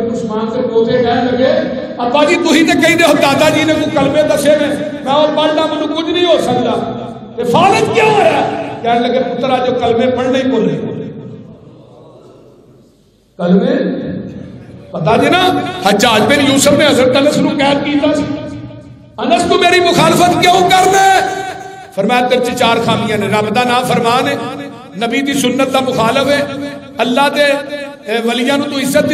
عثمان سے پوتے کہنے لگے ابا جی تھی تو کہیں دے دادا جی نے کوئی کلمے دسے میں اور پڑھنا مجھے کچھ نہیں ہو سکتا حفاظت کیا ہو رہا ہے؟ کہنے لگے پترا جو کلمے پڑھنے ہی بولے کلمے پتا جی نا حجاج بن یوسف نے حضرت انس کو قید کیتا سی انس تو میری مخالفت کیوں کرنا ہے؟ فرمایا تیرے چار خامیاں نے رب دا نام فرمان ہے نبی دی سنت دا مخالف ہے اللہ دے ولیاں نو تو عزت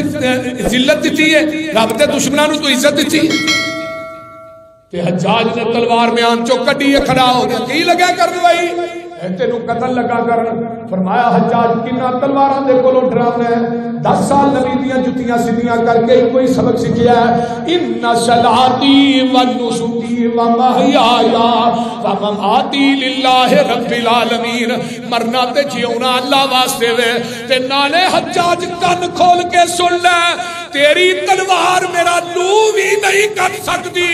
ذلت دیتی ہے رب دے دشمناں نو تو عزت دیتی تے حجاج نے تلوار میں آن چو کڈی کھڑا ہو گیا کی لگا کرن بھائی تینوں قتل لگا کرن فرمایا حجاج کنا تلواراں دے کولوں ڈراونا ہے 10 سال نبی دیاں جتیاں سیدھیاں کر کے کوئی سبق سکھیا ہے ان صلاتی و نسکی و محیایا و مماتی للہ رب العالمین مرنا تے جیونا اللہ واسطے وے تے نالے حجاج کن کھول کے سن لے تیری تلوار میرا لو بھی نہیں کر سکتی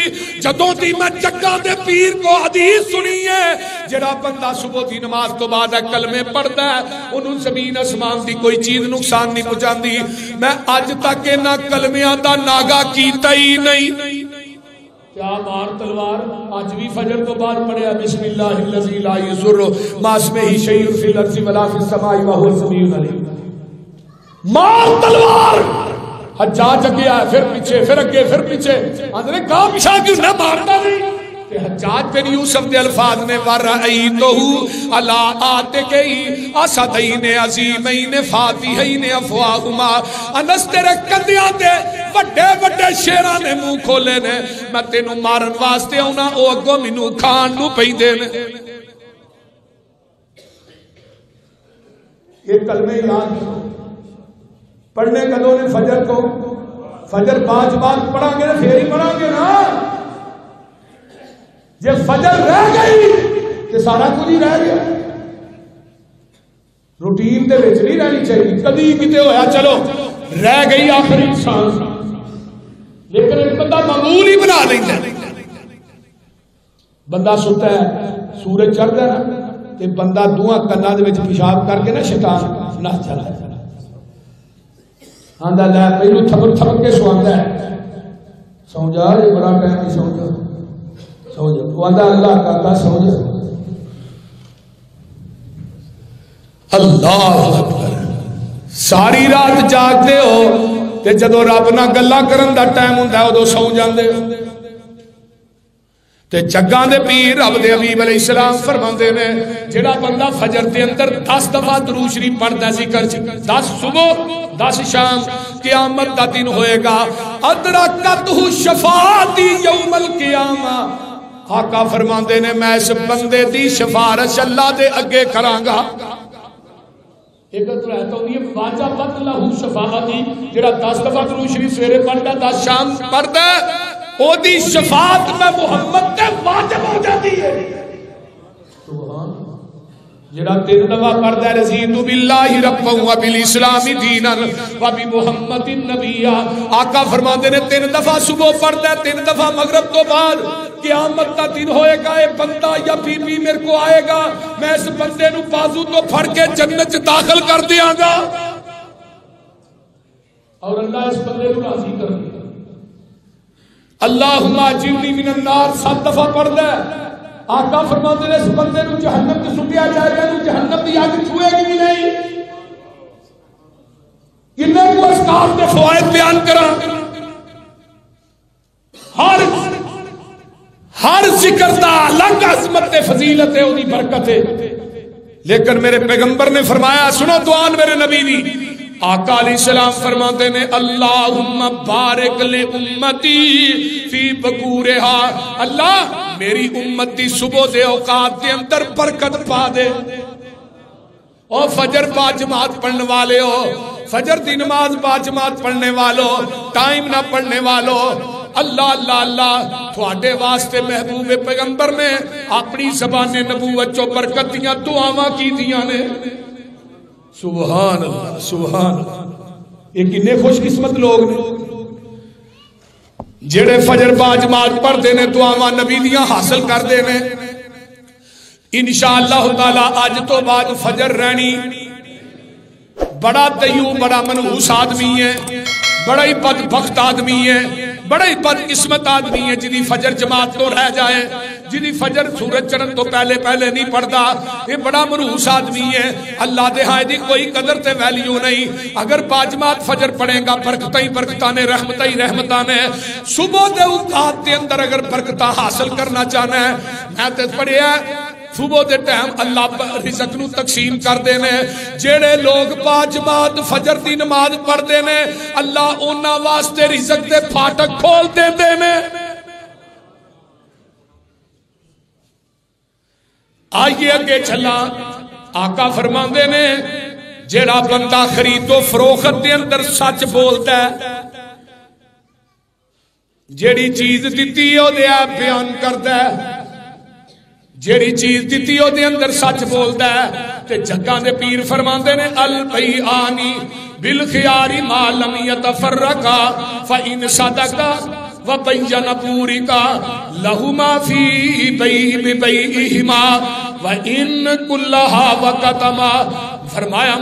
جدوں دی میں جگہ دے پیر کو حدیث سنی ہے جڑا بندہ صبح دی نماز تو بعد کلمے پڑھتا ہے انہوں زمین اسمان دی کوئی چیز نقصان نہیں پہنچاندی میں اج تک نہ کلمیاں دا ناگا کیتا ہی نہیں کیا مار تلوار آج بھی فجر تو بعد پڑھیا بسم اللہ الذی لا یضر مع اسمہ شیء فی الارض ولا فی السماء وهو السمیع العلیم مار تلوار حجاج اگے آیا پھر پیچھے پھر اگے پھر پیچھے اندر کہاں پیچھا کیوں نہ مارتا نہیں کہ حجاج بن یوسف دے الفاظ نے وَرَأَيْتُهُ عَلَىٰ آتِكَيْهِ أَسَدَيْنِ عَظِيمَيْنِ فَاتِحَيْنِ أَفْوَاهُمَا انس تیرے کندیاں دے بڑے بڑے شیراں نے منہ کھولے نے میں تینوں مارن واسطے آنا او اگوں مینوں کھان نو پیندے نے یہ کلمے یاد کرو پڑھنے کدوں نے فجر کو فجر 5 بار پڑھا گے پھر ہی پڑھا گے نا جے فجر رہ گئی کہ سارا کچھ ہی رہ گیا روٹین دے وچ نہیں رہنی چاہیے کبھی کتے ہویا چلو رہ گئی آخری انسان لیکن ایک بندہ معمول ہی بنا لیندا بندہ ستا ہے سورج چڑھدا ہے نا تے بندہ دوہاں کناں دے وچ پیشاب کر کے نا شیطان نہ چلا آندا لے پہلو تھپک تھپک کے سواندا ہے سو جا یہ بڑا ٹائم نہیں سو جا سو جا وہ آندا اللہ کہتا سو جا اللہ اکبر ساری رات جاگتے ہو تے جدو رب نہ گلاں کرن دا ٹائم ہوندا ہے ادو سو جاندے ہو تے جگاں دے پیر رب دے حبیب علیہ السلام فرماندے نے جڑا بندہ فجر دے اندر 10 دفعہ درود شریف پڑھدا ذکر 10 صبح 10 شام قیامت دا دن ہوئے گا ادرکتہ شفاعتی یوم القیامہ آقا فرماندے نے میں اس بندے دی شفاعت اللہ دے اگے کراں گا ایک تو رہتا ہوں یہ واجبت لہو شفاعتی جڑا 10 دفعہ درود شریف سویرے پڑھدا 10 شام پڑھدا او دی شفاعت میں محمد تے واجب ہو جاتی ہے سبحان جڑا 3 دفعہ پڑھدا ہے رضیت باللہ ربا و بالاسلام دینا و بمحمد النبی آقا فرماندے نے 3 دفعہ صبح پڑھدا ہے 3 دفعہ مغرب تو بعد قیامت کا دن ہوئے گا اے بندہ یا بی بی میرے کو آئے گا میں اس بندے نو بازو تو پھڑ کے جنت داخل کر دیاں گا اور اللہ اس بندے کو راضی کر دے اللہم اجرنی من النار 7 دفعہ پڑھدا ہے آقا فرماتے ہیں اس بندے کو جہنم سے سٹیا جائے گا تو جہنم کی آگ چھوئے گی نہیں انہیں کو اسکار کے فوائد بیان کرا ہر ذکر دا الگ عظمت فضیلت ہے انہی برکت ہے لیکن میرے پیغمبر نے فرمایا سنو دعان میرے نبی دی آقا علیہ السلام فرماتے ہیں اللہم بارک لے امتی فی بکورہا اللہ میری امت دی صبح دے اوقات دے اندر برکت پا دے او فجر با جماعت پڑھنے والے ہو فجر دی نماز با جماعت پڑھنے والو ٹائم نہ پڑھنے والو اللہ اللہ اللہ تھوڑے واسطے محبوب پیغمبر نے اپنی زبان نبوت جو برکتیاں دعاواں کی دیاں نے سبحان اللہ سبحان اللہ یہ کنے خوش قسمت لوگ نے جڑے فجر با جماعت پڑھتے نے دعاواں نبی دیاں حاصل کر دے نے انشاءاللہ تعالی آج تو بعد فجر رہنی بڑا تیو بڑا منحوس آدمی ہے بڑا ہی بدبخت آدمی ہے، بڑا ہی بدقسمت آدمی ہے جدی فجر جماعت تو رہ جائے، جدی فجر سورج چڑھن تو پہلے پہلے نہیں پڑھتا، یہ بڑا مروس آدمی ہے، اللہ دے ہاں دی کوئی قدر تے ویلیو نہیں۔ اگر باجماعت فجر پڑھے گا برکتہ ہی برکتہ نے، رحمتہ ہی رحمتہ نے، صبح دے اوقات دے اندر اگر برکتہ حاصل کرنا چاہنا ہے، میں تے پڑھیا صبح دے ٹائم اللہ رزق نو تقسیم کر دینے، جیڑے لوگ باجماعت فجر دی نماز پڑھ دینے اللہ اونا واسطے رزق دے پھاٹک کھول دے دینے۔ آئیے اگے چلا، آقا فرمان دینے جیڑا بندہ خرید و فروخت دے اندر سچ بولتا ہے، جیڑی چیز دیتی ہو دے آپ بیان کرتا ہے، جیڑی چیز دیتی ہو دے اندر سچ بولتا ہے، تے جگاں دے پیر فرماندے نے البیعانی بالخیاری ما لم یتفرقا فإن صدقا وبین پورکا لہما فی بیعہما وإن کلہا وقتما، فرمایا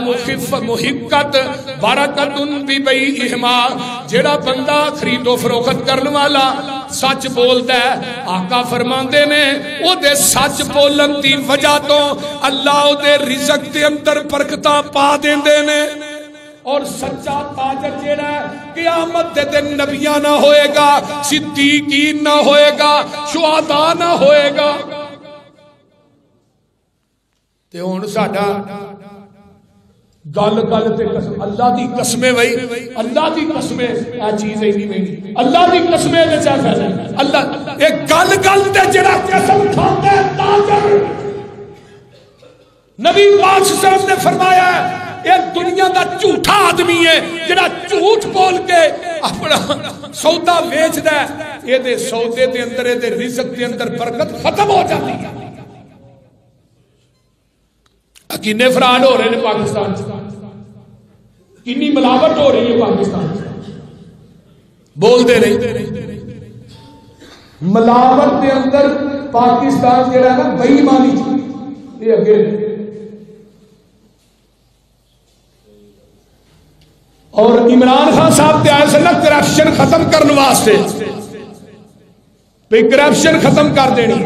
محقت برکت ببیعہما، جیڑا بندہ خرید و فروخت کرنے والا سچ بولتا ہے، آقا فرماندے نے او دے سچ بولن دی وجہ تو اللہ او دے رزق دے اندر برکتاں پا دیندے نے۔ اور سچا تاجر جیڑا ہے قیامت دے دن نبیاں نہ ہوئے گا، صدیقین نہ ہوئے گا، شہداء نہ ہوئے گا۔ تے ہن ساڈا گل گل تے قسم، اللہ دی قسمیں وہی، اللہ دی قسمیں اے چیز ہی نہیں ملی، اللہ دی قسمیں دے چا پھیلے، اللہ ایک گل گل تے جڑا قسم کھاتا ہے تاجر، نبی پاک صلی اللہ علیہ وسلم نے فرمایا ہے ایک دنیا دا جھوٹا آدمی ہے جڑا جھوٹ بول کے اپنا سودا ویچ دا ہے، یہ دے سودے دے اندر، یہ دے رزق دے اندر برکت ختم ہو جاتی ہے۔ کنے فراڈ ہو رہے ہیں پاکستان سے، کنی ملاوٹ ہو رہی ہے پاکستان سے، بول دے رہی ملاوٹ دے اندر پاکستان جڑا ہے نا بے ایمانی یہ اگے، اور عمران خان صاحب تے آئے سے نا کرپشن ختم کرنے واسطے، بھئی کرپشن ختم کر دینی،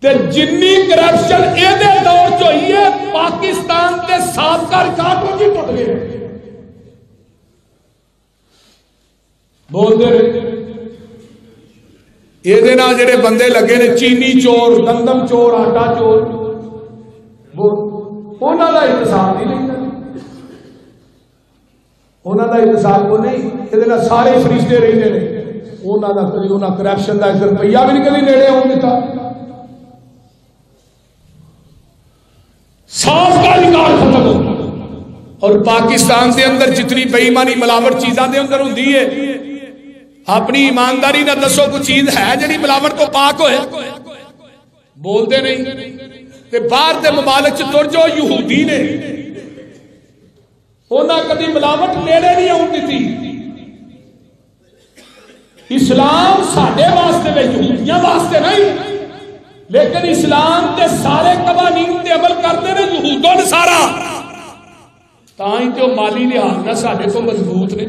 تے جنی کرپشن اے دے دور جو یہ پاکستان دے سابقہ ریکارڈوں کی ٹوٹ گئے، بول دے رہے یہ دے نا جڑے بندے لگے نے چینی چور، گندم چور، آٹا چور، انہاں دا احتساب نہیں لگتا، انہاں دا احتساب کو نہیں، یہ دے نا سارے فرشتے رہے نے، انہاں دا کبھی انہاں کرپشن دا ایک روپیہ بھی نہیں کبھی نیڑے ہوں دیتا، صاف کا ریکارڈ ختم ہو۔ اور پاکستان دے اندر جتنی بے ایمانی ملاوٹ چیزاں دے اندر ہوندی ہے، اپنی ایمانداری نہ دسو کوئی چیز ہے جڑی ملاوٹ کو پاک ہوئے، بول دے نہیں تے باہر دے ممالک چ تر جو یہودی نے انہاں کبھی ملاوٹ نیڑے نہیں آن دیتی۔ اسلام ساڈے واسطے وے یہودیاں واسطے نہیں، لیکن اسلام دے سارے قوانین تے عمل کرتے ہیں یہود و نصارا، تاں تے مالی لحاظ نہ ساڈے تو مضبوط نے،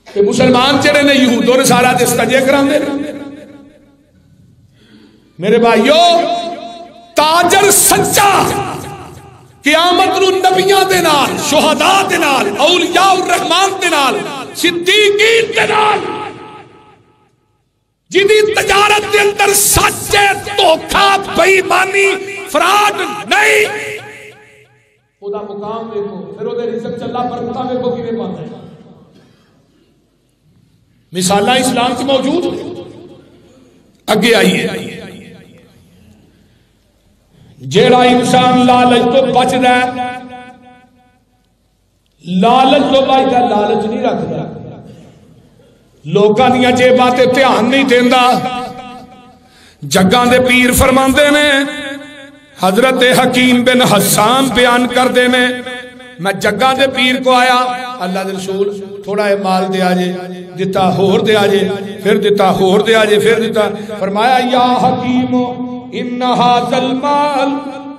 تے مسلمان جڑے نے یہود و نصارا دے استجے کراندے نے۔ میرے بھائیو تاجر سچا قیامت نو نبیاں دے نال، شہداء دے نال، اولیاء الرحمان دے نال، صدیقین دے نال، جدی تجارت کے اندر سچے دھوکا بے ایمانی فراڈ نہیں، خدا مقام دیکھو، پھر وہ رزق چلا برکتہ دیکھو کیویں پاندا ہے۔ مثالہ اسلام کی موجود اگے آئیے، جیڑا انسان لالچ تو بچدا ہے، لالچ تو بچدا، لالچ نہیں رکھدا، لوکاں دیاں جیباں تے دھیان نہیں دیندا، جگاں دے پیر فرماندے نے، حضرت حکیم بن حسان بیان کردے نے، میں جگاں دے پیر کو آیا، اللہ دے رسول تھوڑا ہے مال دے آجے، دیتا ہور دے آجے، پھر دیتا ہور دے آجے، پھر دیتا، فرمایا یا حکیم انہا ذل مال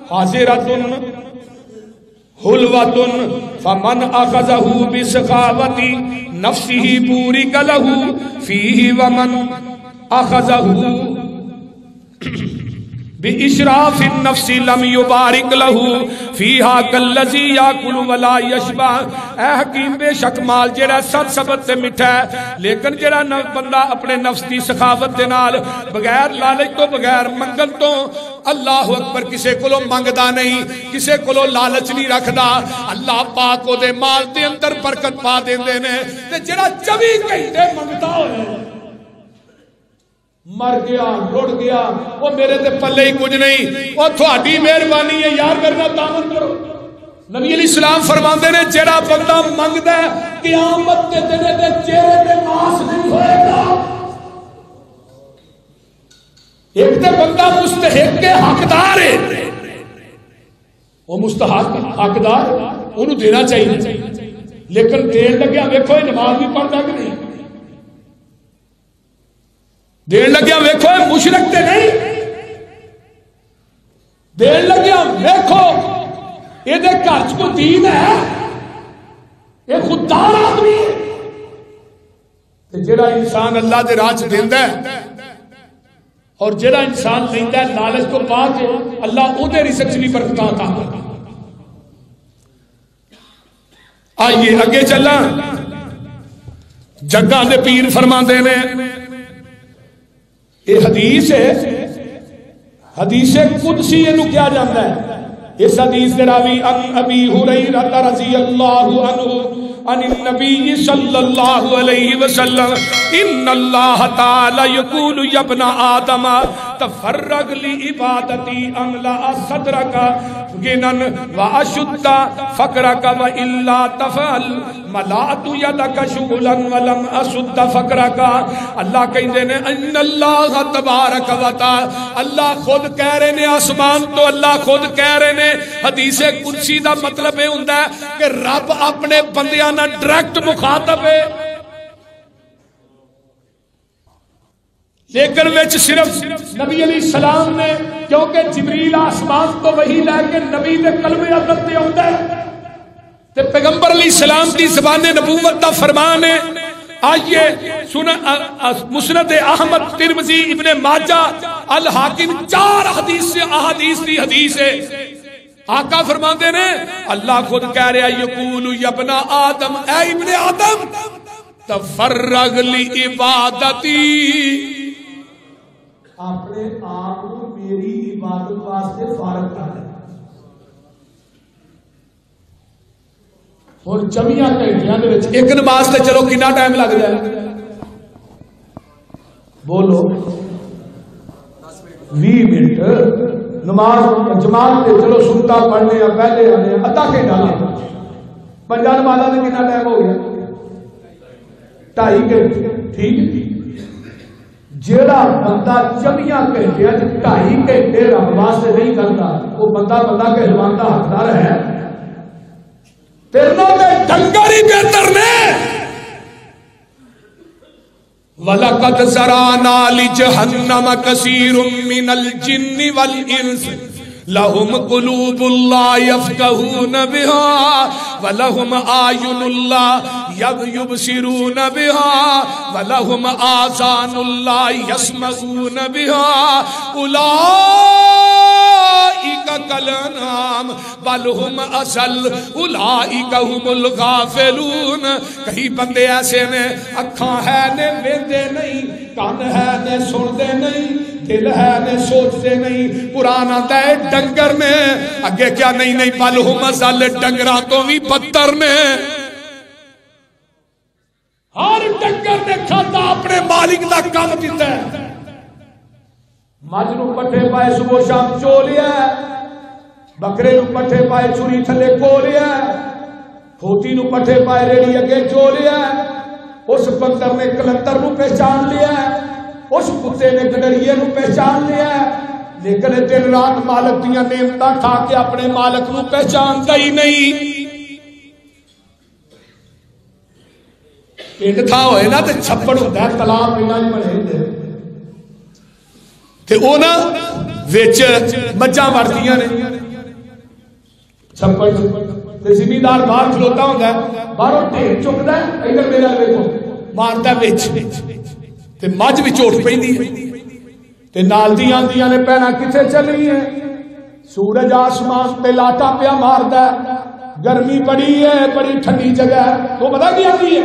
حاضرتن حلوتن فمن اخذہ بسخاوت نفسہ بورک لہ فیہ ومن اخذہ بِإِشْرَافِ النَّفْسِ لَمْ يُبَارِكْ لَهُ فِيهَا كَالَّذِي يَأْكُلُ وَلَا يَشْبَعُ۔ اے حکیم بے شک مال جڑا سرسبت تے میٹھا ہے، لیکن جڑا بندہ اپنے نفس دی سخاوت دے نال بغیر لالچ تو بغیر منگن تو اللہ اکبر کسے کولو منگدا نہیں، کسے کولو لالچ نہیں رکھدا، اللہ پاک او دے مال دے اندر برکت پا دیندے نے۔ تے جڑا 24 گھنٹے منگدا ہوئے مر گیا رڑ گیا، وہ میرے تے پلے ہی کچھ نہیں، وہ تھوڑی مہربانی ہے یار میرے نال تعاون کرو۔ نبی علیہ السلام فرماندے نے جڑا بندہ منگدا ہے قیامت کے دن دے چہرے تے ماس نہیں ہوئے گا۔ ایک تے بندہ مستحق کے حقدار ہے، وہ مستحق حقدار انہوں دینا چاہیے، لیکن دین لگیا ویکھو نماز بھی پڑھتا کہ نہیں، دین لگیا ویکھو مشرک تے نہیں، دین لگیا ویکھو یہ دے گھر چ کوئی دین ہے، یہ خوددار آدمی ہے۔ تے جڑا انسان اللہ دے راہ چ دیندا ہے اور جڑا انسان لیندا ہے لالچ تو پا کے، اللہ او دے رزق چ بھی برکت عطا کردا۔ آئیے اگے چلاں، جگاں دے پیر فرماندے نے یہ حدیث ہے، حدیث قدسی انہوں کیا جانتا ہے۔ اس حدیث کے راوی ان ابی ہریرہ رضی اللہ عنہ عن النبی صلی اللہ علیہ وسلم ان اللہ تعالی یقول یا ابن آدم تفرغ لعبادتی املا صدرک غنن واشد فقرک والا تفعل ملأت یدک شغلا ولم اسد فقرک۔ اللہ کہندے نے ان اللہ تبارک و تعالی، اللہ خود کہہ رہے نے آسمان تو اللہ خود کہہ رہے نے۔ حدیث قدسی دا مطلب یہ ہوندا ہے کہ رب اپنے بندیاں نال ڈائریکٹ مخاطب ہے، لیکن وچ صرف نبی علیہ السلام نے، کیونکہ جبریل آسمان تو وہی لے کے نبی دے قلب حضرت تے ہوندا ہے تے پیغمبر علیہ السلام دی زبان نبوت دا فرمان ہے۔ آئیے مسند احمد، ترمذی، ابن ماجہ، الحاکم، 4 احادیث دی حدیث ہے۔ آقا فرماندے نے اللہ خود کہہ رہا یقول یا ابن آدم، اے ابن آدم تفرغ لعبادتی، اپنے آپ کو میری عبادت واسطے فارغ کر دے۔ اور 24 گھنٹیاں دے وچ ایک نماز تے چلو کتنا ٹائم لگ جائے؟ بولو 20 منٹ نماز جماعت تے چلو سنتا پڑھنے پہلے آنے ادھا گھنٹہ لگا، 5 نمازاں تے کتنا ٹائم ہو گیا؟ 2.5 گھنٹے۔ ٹھیک، جیڑا بندہ 24 گھنٹے 2.5 گھنٹے رب واسطے نہیں کرتا، وہ بندہ کہلوان کا حقدار ہے؟ تیروں کے ڈنگر ہی بہتر نے۔ وَلَقَدْ زَرَعْنَا لِجَهَنَّمَ كَثِيرٌ مِّنَ الْجِنِّ وَالْإِنسِ لَهُمْ قُلُوبٌ لَا يَفْقَهُونَ بِهَا وَلَهُمْ أَعْيُنٌ لَا يُبْصِرُونَ بِهَا وَلَهُمْ آذَانٌ لَا يَسْمَعُونَ بِهَا أُولَئِكَ كَالْأَنْعَامِ بَلْ هُمْ أَضَلُّ أُولَئِكَ هُمُ الْغَافِلُونَ۔ کئی بندے ایسے نے، اکھاں ہے نے ویندے نہیں، کان ہے نے سنتے نہیں، دل ہے نے سوچتے نہیں۔ قرآن آتا ہے ڈنگر نے، اگے کیا نہیں بل ہم ازل، ڈنگراں تو بھی بدتر نے۔ ہر ڈنگر نے کھاتا اپنے مالک دا کام دیتا ہے۔ مجھ نو پٹھے پائے صبح شام چو لیا، بکرے نو پٹھے پائے چوری تھلے کو لیا، کھوتی نو پٹھے پائے ریڑی اگے چو لیا۔ اس بندر نے کلندر نو پہچان لیا، اس کتے نے گڈریے نو پہچان لیا، لیکن دن رات مالک دیاں نعمتاں کھا کے اپنے مالک نو پہچاندا ہی نہیں۔ پنڈ تھا ہوئے نا تے چھپڑ ہوندا ہے، تالاب پنڈاں وچ بنے ہوندے تے او نا وچ مجھاں وڑدیاں نے چھپڑ، تے زمیندار باہر کھلوتا ہوندا ہے، باہروں ڈھیر چکدا ہے، ادھر میرا ویکھو ماردا وچ تے مجھ وچ اٹھ پیندی ہے تے نال دی آندیاں نے پینا کتھے چلی ہے، سورج آسمان تے لاٹا پیا ماردا ہے، گرمی بڑی ہے، بڑی ٹھنڈی جگہ ہے، تو پتہ کی آندی ہے،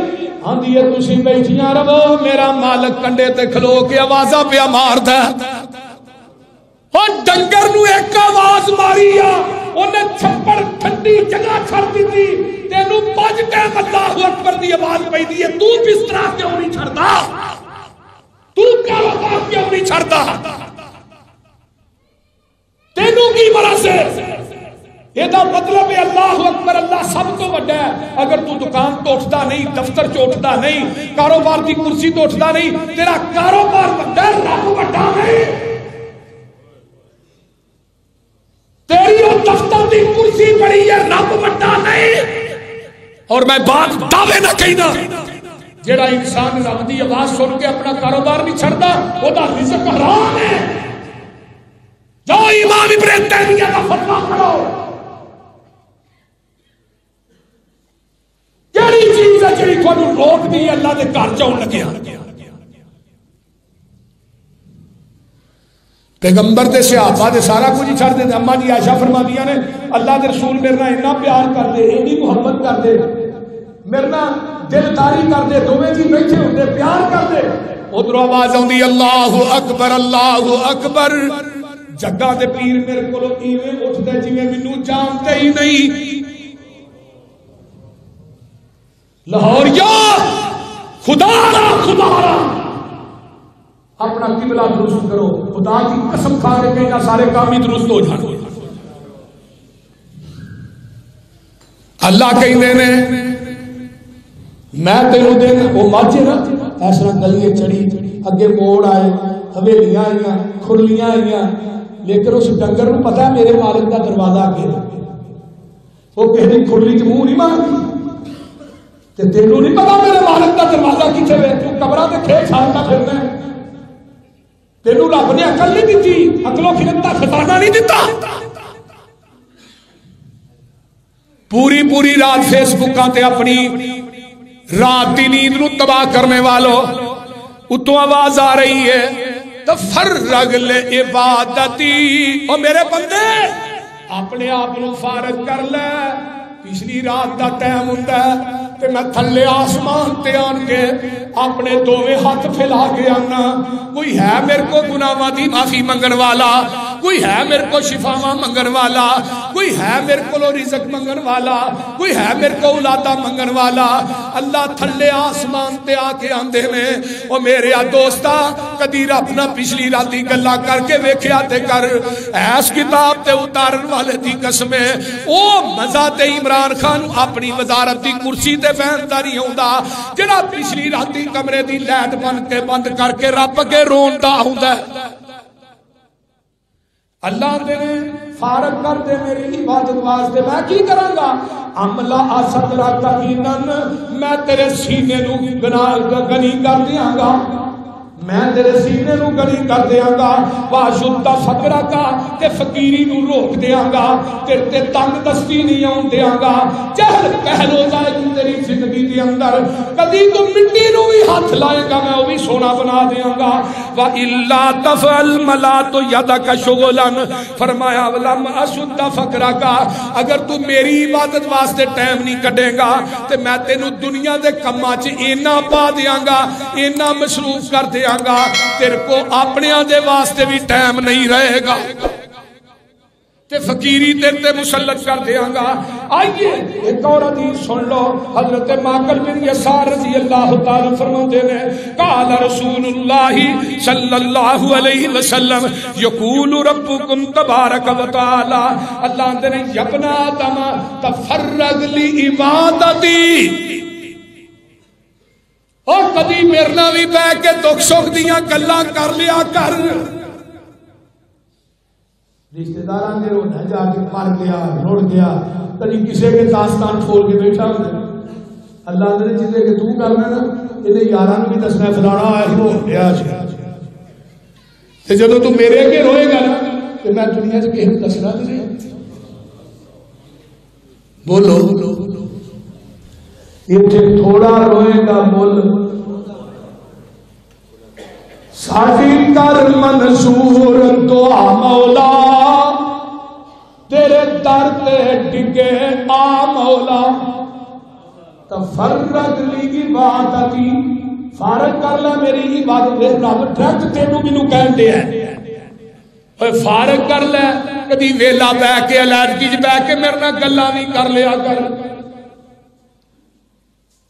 آندی ہے تسی بیٹھیاں رہو، میرا مالک کنڈے تے کھلو کے آوازاں پیا ماردا ہے۔ اور ڈنگر نو ایک آواز ماری آ انہیں چھپڑ ٹھنڈی جگہ چھڑ دیتی، تینوں پانچ ٹائم اللہ اکبر دی آواز پئی دی ہے، تو بسترا کیوں نہیں چھڑدا، تو کاروبار کیوں نہیں چھڑدا، تینوں کی مرض ہے؟ یہ مطلب ہے اللہ اکبر، اللہ سب تو بڑا ہے۔ اگر تو دکان تو اٹھتا نہیں، دفتر چ اٹھتا نہیں، کاروبار کی کرسی تو اٹھتا نہیں، تیرا کاروبار بڑا ہے، رب بڑا نہیں۔ تیری وہ دفتر کی کرسی بڑی ہے، رب بڑا نہیں۔ اور میں بات دعوے نہ کہنا، جڑا انسان رب دی آواز سن کے اپنا کاروبار نہیں چھڑتا، وہ دا رزق حرام ہے۔ جو امام ابن تیمیہ کا فتویٰ کرو، کیڑی چیز ہے جڑی تھانوں روک دی اللہ دے گھر جاؤن لگیا؟ پیغمبر دے صحابہ دے سارا کچھ چھڑ دے۔ اما جی عائشہ فرماندیاں نے اللہ دے رسول میرے نال اتنا پیار کر دے، اتنی محبت کر دے، میرے نال دلداری کر دے، دوویں جی بیٹھے ہوندے پیار کر دے، ادھر آواز آندی اللہ اکبر اللہ اکبر، جگہ دے پیر میرے کولوں ایویں اٹھدے جویں مینوں جانتے ہی نہیں۔ لاہور یا خدا را خدا را اپنا قبلہ درست کرو، خدا کی قسم کھا کے کہنا سارے کام ہی درست ہو جانے۔ اللہ کہیں دینے میں تینوں دینا، وہ ماجے نا ایسا گلیے چڑی، اگے موڑ آئے، حویلیاں آئیاں، کھرلیاں آئیاں، لیکن اس ڈنگر کو پتا ہے میرے مالک کا دروازہ اگے، وہ کہتی کھرلی چ منہ نہیں مارتی، تے تینوں نہیں پتا میرے مالک کا دروازہ کتنے ہے، تو قبراں تے کھیت چھاڑتا پھرنا ہے، تینوں رب نے عقل نہیں دیتی، عقل و فکر دا خزانہ نہیں دیتا۔ پوری پوری رات فیس بکاں تے اپنی رات دی نیند نو تباہ کرنے والوں، اتوں آواز آ رہی ہے تفرغ لعبادتی، او میرے بندے اپنے آپ نو فارغ کر لے، پچھلی رات دا ٹائم ہوندا ہے تے میں تھلے آسمان تے آن کے اپنے دوویں ہاتھ پھیلا کے آنا، کوئی ہے میرے کو گناہاں دی معافی منگن والا، کوئی ہے میرے کو شفاواں منگن والا، کوئی ہے میرے کو رزق منگن والا، کوئی ہے میرے کو اولاداں منگن والا۔ اللہ تھلے آسمان تے آ کے آندے نے او میرے دوستا کدی رب نہ پچھلی راتی گلاں کر کے ویکھیا تے کر، ایس کتاب تے اتارن والے دی قسم ہے او مزہ تے عمران خان اپنی وزارت دی کرسی تے بیٹھدا نہیں ہوندا جڑا پچھلی راتی کمرے دی لائٹ بند کر کے رب کے روندا ہوندا ہے۔ اللہ دے فارغ کر دے میری عبادت واسطے، میں کی کراں گا؟ عملہ صدرا تقینن، میں تیرے سینے نو گنی کر دیاں گا، میں تیرے سینے نو گنی کر دیاں گا، واشدہ فقرہ کا تے فقیری نو روک دیاں گا، تیرے تے تنگ دستی نہیں آن دیاں گا، جہل پہل ہو جائے گی تیری زندگی دے اندر، کدی تو مٹی نو بھی ہاتھ لائے گا میں وہ بھی سونا بنا دیاں گا۔ وَإِلَّا تَفْعَلْ مَلَاتُ يَدَكَ شُغُلًا، فرمایا وَلَمْ أَشُدَّ فَقْرَكَ، اگر تو میری عبادت واسطے ٹائم نہیں کٹے گا تے میں تینوں دنیا دے کماں چ اینا پا دیاں گا، اینا مصروف کر دیاں گا، تیرے کو اپنے دے واسطے بھی ٹائم نہیں رہے گا، تے فقیری تیرے تے مسلط کر دیاں گا۔ آئیے ایک اور حدیث سن لو، حضرت ماقل بن یسار رضی اللہ تعالی فرماتے ہیں قال رسول اللہ صلی اللہ علیہ وسلم یقول ربکم تبارک و تعالی، اللہ نے یا ابن آدم تفرغ لعبادتی، اور کبھی میرے نال بھی بہ کے دکھ سکھ دیاں گلاں کر لیا کر، رشتہ داراں دے رونا جا کے مر گیا رڑ گیا، کبھی کسی کے داستان کھول کے بیٹھا ہوں، اللہ نے جلے کہ تو کرنا نا یہ یاراں نوں بھی دسنا فلانا آیا ہو گیا تے جدوں تو میرے اگے روئے گا نا کہ میں دنیا چ کسی نوں دسنا نہیں، بولو اتنے تھوڑا روئے گا مل ساڈی کر منظور دعا مولا تیرے در تے ڈگے آ مولا تفرغ لی عبادتی فارغ کر لے میری عبادت رب ڈرٹ تینوں مینوں کہن دے ہے فارغ کر لے کدی ویلا بہ کے الرجی چ بہ کے میرے نال گلاں نہیں کر لیا کر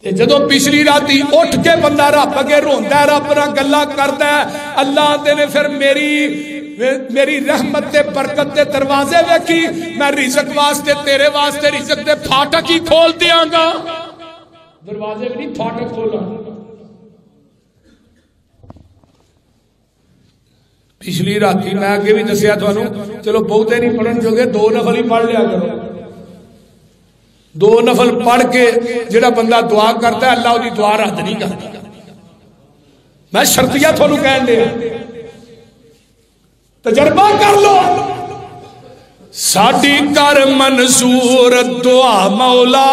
جدو پچھلی راتی اٹھ کے بندہ رب اگے روندا ہے رب نال گلاں کردا ہے اللہ دے نے پھر میری رحمت تے برکت دے دروازے ویکھی میں رزق واسطے تیرے واسطے رزق دے پھاٹک ہی کھول دیاں گا دروازے بھی نہیں پھاٹک کھولا پچھلی راتی میں آگے بھی دسیا تھانوں چلو بہتے نہیں پڑھن جوگے 2 نفل ہی پڑھ لیا کرو 2 نفل پڑھ کے جڑا بندہ دعا کرتا ہے اللہ دی دعا رد نہیں کرتا میں شرطیہ تھانوں کہن دیا تجربہ کر لو ساڈی کر منظور دعا مولا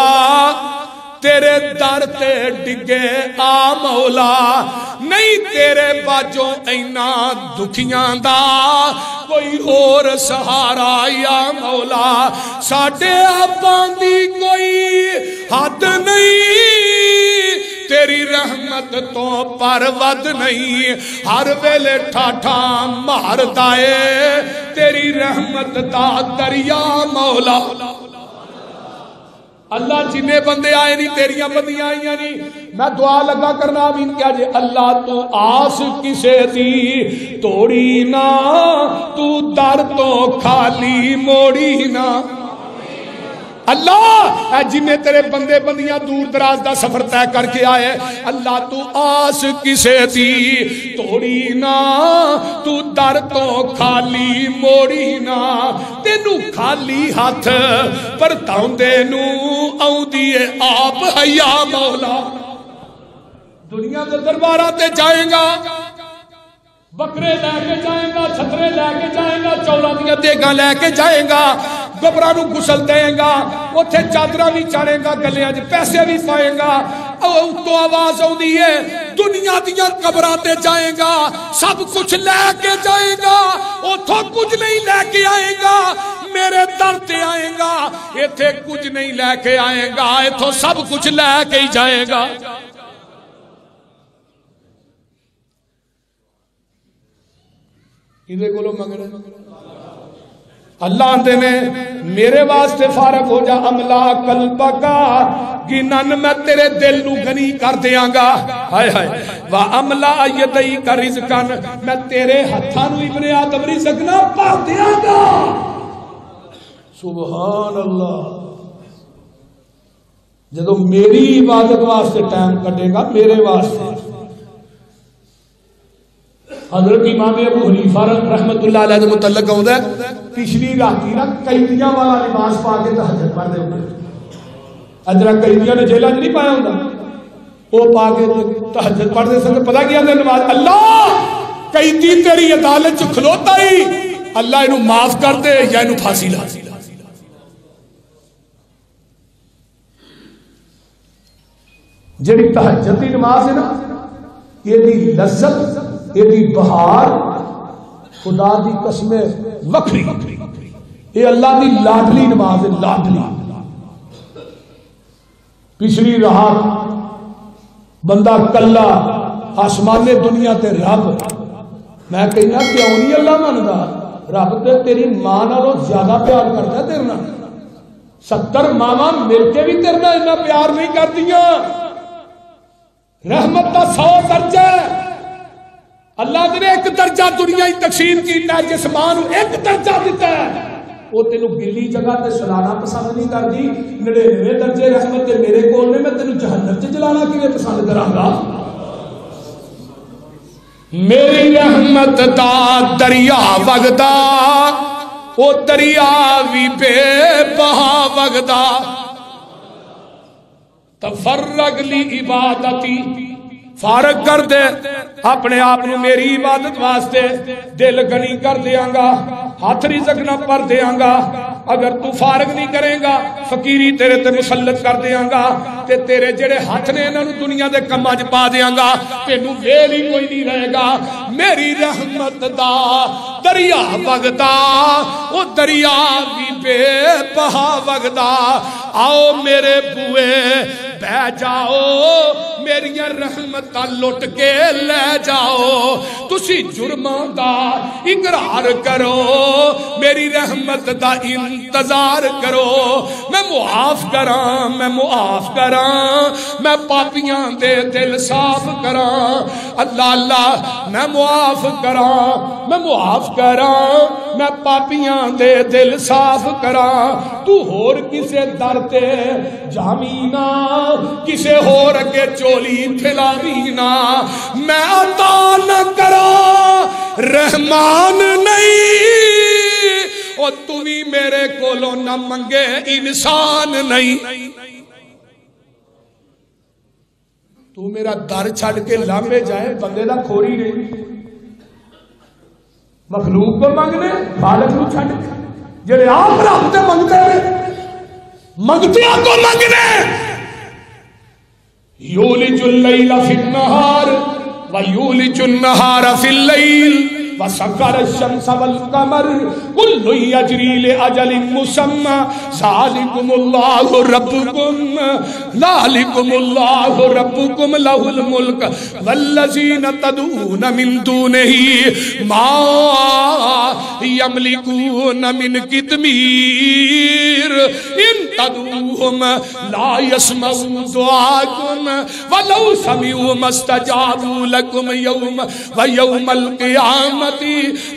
تیرے در تے ڈگے آ مولا نہیں تیرے باجوں اینا دکھیاں دا کوئی اور سہارا یا مولا ساڈے آپاں دی کوئی حد نہیں تیری رحمت تو پرود نہیں ہر ویلے ٹھاٹھا ماردا اے تیری رحمت دا دریا مولا اللہ جنے بندے آئے نہیں تیریاں بندیاں آئیاں نہیں میں دعا لگا کرنا آمین کیا جے اللہ تو آس کسے دی توڑی نا تو در تو خالی موڑی نا اللہ اے جنہیں تیرے بندے بندیاں دور دراز دا سفر طے کر کے آئے اللہ تو آس کسے دی توڑی نا تو در تو خالی موڑی نا تینو خالی ہاتھ پر تاؤندے نو آؤں دیئے آپ حیا مولا دنیا کے دربارات جائیں گا بکرے لے کے جائیں گا چھترے لے کے جائیں گا چولاں دیاں دیگاں لے کے جائیں گا گبراں نوں غسل دیں گا اوتھے چادراں بھی چاڑے گا گلیاں وچ پیسے بھی پائے گا تو آواز آؤندی ہے دنیا دیاں قبراں تے جائے گا سب کچھ لے کے جائے گا اوتھوں کچھ نہیں لے کے آئے گا میرے در تے آئے گا ایتھے کچھ نہیں لے کے آئے گا ایتھوں سب کچھ لے کے ہی جائے گا کدے کولوں منگنا اللہ دے نے میرے واسطے فارغ ہو جا املا قلبکا گنن میں تیرے دل نو غنی کر دیاں گا ہائے ہائے وا املا یدئی کا رزقن میں تیرے ہتھاں نو ابن آدم رزق نہ پا دیاں گا سبحان اللہ جدو میری عبادت واسطے ٹائم کٹے گا میرے واسطے حضرت امام ابو حنیفہ رحمت اللہ علیہ کے متعلق ہوتا ہے پچھلی راتی نا قیدیاں والا لباس پا کے تہجد پڑھتے ہوتے اجرا قیدیاں نے جیلہ نہیں پایا ہوتا وہ پا کے تہجد پڑھتے سن پتہ کیا نے نماز اللہ قیدی تیری عدالت چ کھلوتا ہی اللہ انہوں معاف کر دے یا انہوں پھانسی لا جڑی تہجد دی نماز ہے نا یہ دی لذت یہ بہار خدا دی قسم وکری یہ اللہ دی لاڈلی نماز ہے لاڈلی پچھلی رات بندہ کلا آسمان دنیا تے رب میں کہنا کیوں نہیں اللہ ماندا رب تے تیری ماں نالوں زیادہ پیار کرتا ہے تیرے نال 70 ماواں مل کے بھی تیرے نال اتنا پیار نہیں کردیاں رحمت دا 100 درجہ اللہ نے ایک درجہ دنیا ہی تقسیم کیتا ہے جس ماں نوں ایک درجہ دیتا ہے وہ تینوں گلی جگہ تے سلانا پسند نہیں کرتی 99 درجے رحمت تے میرے کول نے میں تینوں جہنم تے جلانا کیویں پسند کراں گا میری رحمت دا دریا وگدا او دریا وی بے بہا وگدا تفرغ لی عبادتی فارغ کر دے اپنے آپ نو میری عبادت واسطے دل گنی کر دیاں گا ہاتھ رزق نہ پر دیاں گا اگر تو فارغ نہیں کرے گا فقیری تیرے تے مسلط کر دیاں گا تے تیرے جڑے ہاتھ نے انہاں نوں دنیا دے کماں وچ پا دیاں گا تینوں ویل ہی کوئی نہیں رہے گا میری رحمت دا دریا وگدا او دریا بھی بے بہا وگدا آؤ میرے بوئے بہ جاؤ میری رحمت لٹ کے لے جاؤ تسی جرماں دا اقرار کرو میری رحمت دا انتظار کرو میں معاف کراں میں پاپیاں دے دل صاف کراں اللہ اللہ میں معاف کراں میں پاپیاں دے دل صاف کراں تو ہور کسے در تے جامینا کسے ہور اگے چولی پھیلاوینا میں عطا نہ کراں رحمان نہیں اور تمہیں میرے کولوں نہ منگے انسان نہیں تو میرا در چھڑ کے لامبے جائے بندے دا کھوری نہیں مخلوق کو منگنے خالق کو چھڑ کے جڑے آپ رابطے منگتے ہیں کو منگنے یولج اللیل فی النہار ویولج النہار فی اللیل وسخر الشمس والقمر کل یجری لأجل مسمى ذالکم اللہ ربکم لہ الملک والذین تدعون من دونہ ما یملکون من قطمیر ان تدعوہم لا یسمعوا دعاکم ولو سمعوا ما استجابوا لکم یوم القیامة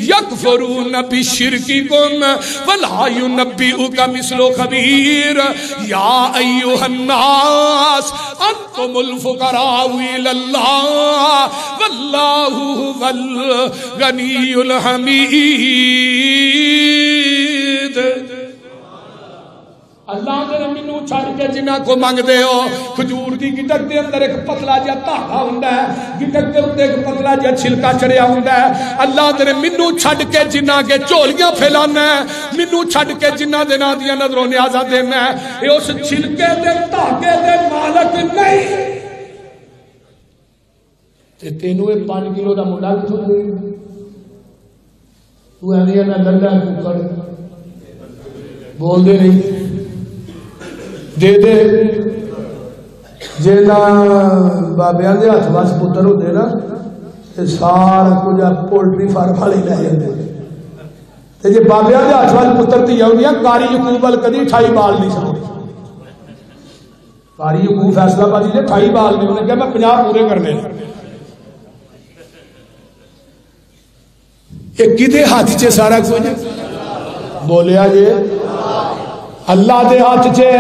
یکفرون بشرککم ولا ینبئک مثل خبیر یا ایھا الناس انتم الفقراء الی اللہ واللہ هو الغنی الحمید اللہ نے منو چھڑ کے جنہاں کو مانگ دے ہو کھجور دی گٹک دے اندر ایک پتلا جا دھاگا ہوندا ہے گٹک دے اوتے ایک پتلا جا چھلکا چڑھیا ہوندا ہے اللہ نے منو چھڑ کے جنہاں کے جھولیاں پھیلانا ہے منو چھڑ کے جنہاں دے نال دیاں نظروں نیازاں دینا ہے اے اس چھلکے دے دھاگے دے مالک نہیں تے تینوں اے 5 کلو دا منڈا کتھوں دے تو ایویں نہ لنڈا ککڑ بول دے نہیں دے دے جینا بابیاں دے ہاتھ واس پتر ہوتے نا سارا کچھ پولٹری فارم والے لے جاتے جی بابیاں دے ہاتھ واس پتر تھی ہوندیاں قاری یعقوب کدی 28 بال نہیں سنائی قاری یعقوب فیصلہ بازی نے 28 بال نہیں انہیں کہا میں 50 پورے کرنے یہ کدے ہاتھ چے سارا کچھ بولیا جی اللہ دے ہاتھ چے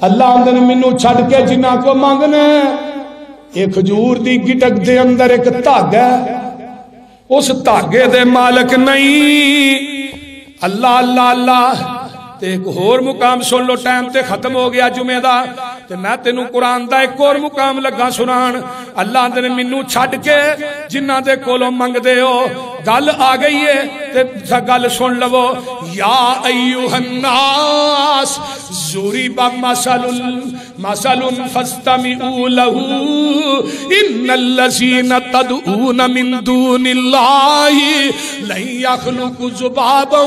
اللہ اندر منو چھڑ کے جنہ کو مانگنے ایک کھجور دی گٹک دے اندر ایک دھاگا ہے اس دھاگے دے مالک نہیں اللہ اللہ اللہ تے ایک اور مقام سن لو ٹائم تے ختم ہو گیا جمعہ دا تے میں تینوں قرآن دا ایک اور مقام لگا سنان اللہ نے منو چھڑ کے جنہ دے کولوں منگ دے ہو گل آ گئی ہے تے گل سن لو یا ایوہ الناس ضرب مثل فاستمعوا له ان الذين تدعون من دون الله لن يخلقوا ذبابا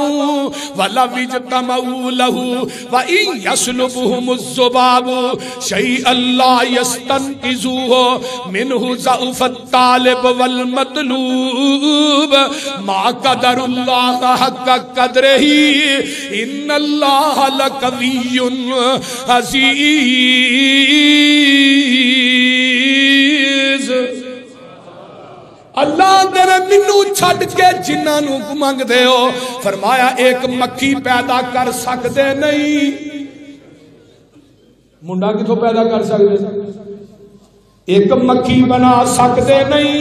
ولو اجتمعوا له وان يسلبهم الذباب شيئا لا يستنقذوه منه ضعف الطالب والمطلوب ما قدر اللہ حق قدرہ ان اللہ لقوی عزیز اللہ تیرے منو چھڑ کے جنہاں نو مانگ دے ہو فرمایا ایک مکھی پیدا کر سکتے نہیں منڈا کتھوں پیدا کر سکتے ایک مکھی بنا سکتے نہیں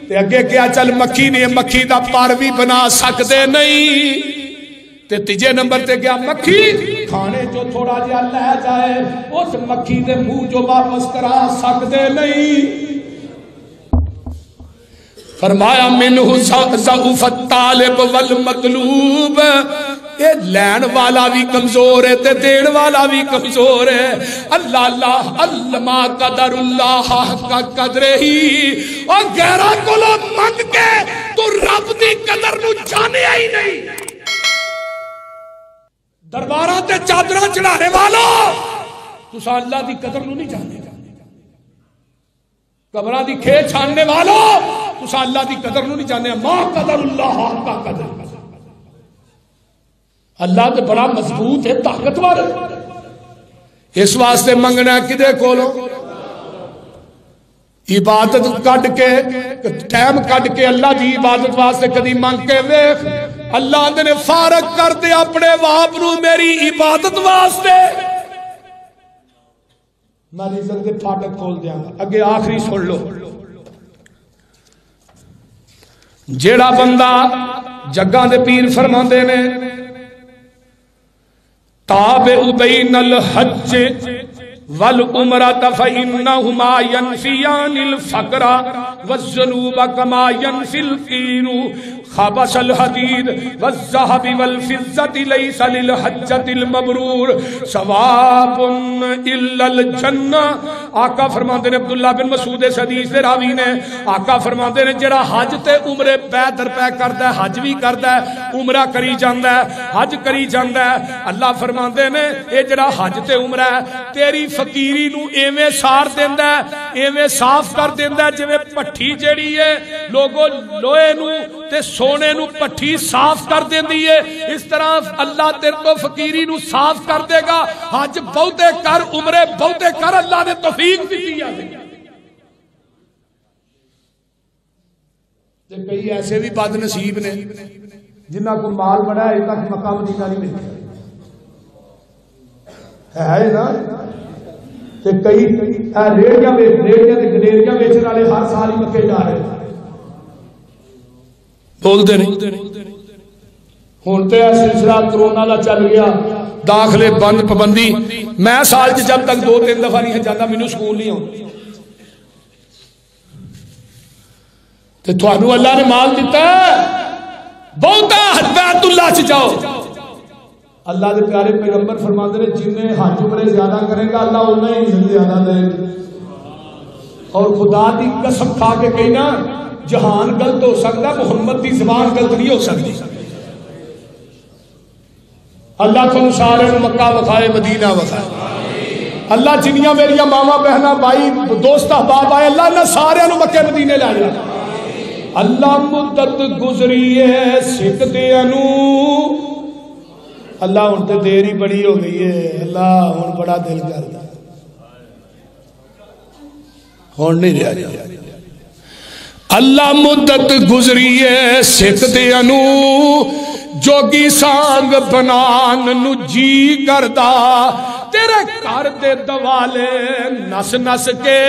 تے اگے کیا چل مکھی نے مکھی دا پر بھی بنا سکتے نہیں تے تیجے نمبر تے کیا مکھی کھانے جو تھوڑا جیا لے جائے اس مکھی دے منہ جو واپس کرا سکتے نہیں فرمایا منہ ضعف الطالب والمطلوب اے لین والا بھی کمزور ہے تے دین والا بھی کمزور ہے. اللہ اللہ علما قدر اللہ کا قدر ہی اور غیرہ کولو منگ کے تو رب دی قدر نو جانیا ہی نہیں. درباراں تے چادراں چڑھانے والا تساں اللہ دی قدر نو نہیں جانتے. قبراں دی کھے چھاننے والا تساں اللہ دی قدر نو نہیں جانتے. ما قدر اللہ کا قدر. اللہ تے بڑا مضبوط ہے طاقتور ہے. اس واسطے منگنا کدے کولوں عبادت کڈ کے ٹائم کڈ کے اللہ دی عبادت واسطے کدی منگ کے ویکھ. اللہ نے فارغ کر دے اپنے باپ نو میری عبادت واسطے. میں رزق دے پھاٹک کھول دیاں گا. اگے آخری سن لو. جیڑا بندہ جگاں دے پیر فرماندے نے تابع بین الحج والعمرہ فإنہما ینفیان الفقر والذنوب کما ینفی القیر خبث الحدید والذہب والفضة لیس للحجۃ المبرور ثواب الا الجنہ. آقا فرماندے نے عبداللہ بن مسعود اس حدیث دے راوی نے آقا فرماندے نے جڑا حج تے عمرے پے در پے کردا ہے حج بھی کردا ہے عمرہ کری جاندا ہے حج کری جاندا ہے. اللہ فرماندے نے اے جڑا حج تے عمرہ ہے تیری فقیری نو ایویں سار دیندا ہے ایویں صاف کر دیندا ہے جویں پٹھی جیڑی ہے لوگو لوہے نو تے سونے نو پٹھی صاف کر دیندی ہے. اس طرح اللہ تیرے تو فقیری نو صاف کر دے گا. حج بہتے کر عمرے بہتے کر اللہ نے توفیق دیتی ہے. کئی ایسے بھی بد نصیب نے جنہ کو مال بڑا ہے تک مقام مدینہ نہیں ملتا ہے نا. کئی ریڑیاں گلیریاں بیچنے والے ہر سال ہی مکے جا رہے بولتے نہیں. ہوں تو سلسلہ کرونا کا چل گیا داخلے بند پابندی. میں سال جب تک 2-3 دفعہ نہیں جاتا مینوں سکون نہیں آتا. تو تھانوں اللہ نے مال دیتا ہے بہتا بیت اللہ سے جاؤ. اللہ کے پیارے پیغمبر فرماتے ہیں جنہیں حج عمرے زیادہ کرے گا اللہ انہیں ہی زیادہ دے گا. اور خدا کی قسم کھا کے کہنا جہان غلط ہو سکتا محمد کی زبان غلط نہیں ہو سکتی. اللہ کو سارے مکہ وکھائے مدینہ وکھائے. اللہ جنیاں میریاں ماما بہنا بھائی دوست احباب آئے اللہ نے سارے مکے مدینے لے جائے. اللہ مدت گزری ہے سکھ دیا نو اللہ ہوں تو دیر ہی بڑی ہو گئی ہے. اللہ ہوں بڑا دل کرتا ہوں نہیں رہا جائے. اللہ مدت گزری ہے سکھ دیا نو جوگی سانگ بنان نو جی کردا تیرے گھر دے دوالے نس نس کے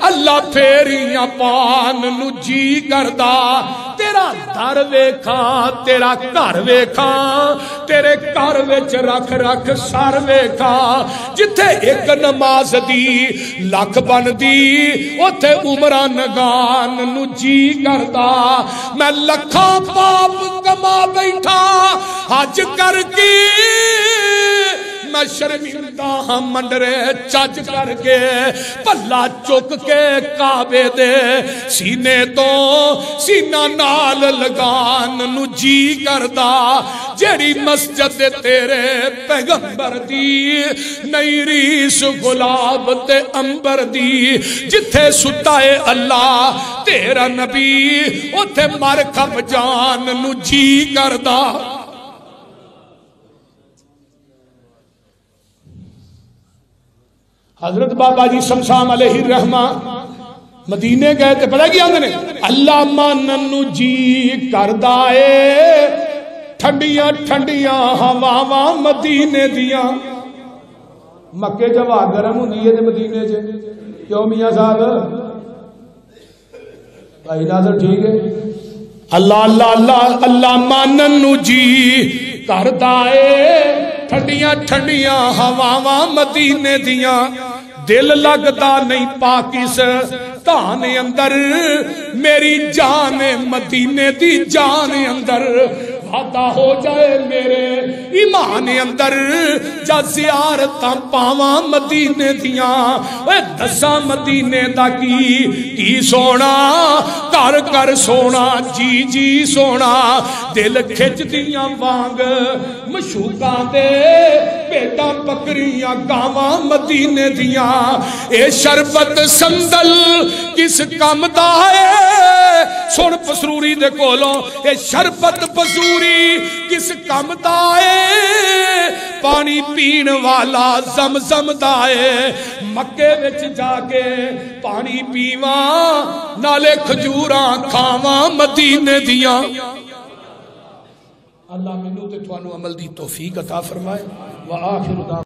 اللہ پھیریاں پان نو جی کردا. تیرا در ویکھا تیرا گھر ویکھا تیرے گھر وچ رکھ رکھ سر ویکھا. جتھے ایک نماز دی لکھ بن دی اوتھے عمرہ نگان نو جی کردا. میں لکھاں پاپ کما بیٹھا حج کر کے میں شرمندہ ہاں منڈرے چج کر کے پلا چک کے کعبے دے سینے تو سینہ نال لگان نو جی کردا. جیڑی مسجد تیرے پیغمبر دی نئی ریس گلاب تے امبر دی جتھے ستا ہے اللہ تیرا نبی اوتھے مر کھپ جان نو جی کردا. حضرت بابا جی شمشام علیہ الرحمہ مدینے گئے تھے پڑھا گیا نے اللہ ماننو جی کردا اے ٹھنڈیاں ٹھنڈیاں ہواواں مدینے دیاں. مکے جب ہوا گرم ہوندی ہے تے مدینے چ کیوں میاں صاحب بھائی ناظر ٹھیک ہے. اللہ اللہ اللہ اللہ ماننو جی کردا اے ٹھنڈیاں ٹھنڈیاں ہواواں مدینے دیاں. دل لگدا نہیں پاکستان اندر میری جان مدینے دی جان اندر. ادا ہو جائے میرے ایمان اندر جا زیارتاں پاواں مدینے دیاں اے دساں مدینے دا کی سونا کر کر سونا جی جی سونا دل کھچ دیاں وانگ مشوقاں دے بیٹا بکریاں گاواں مدینے دیاں اے شربت سندل کس کم دا ہے سن پسروری دے کولوں اے شربت پسوری کس کم دا ہے پانی پین والا زمزم دا ہے مکے وچ جا کے پانی پیواں نالے کھجوراں کھاواں مدینے دیاں اللہ مینوں تے تھانوں عمل دی توفیق عطا فرمائے وآخر دعوانا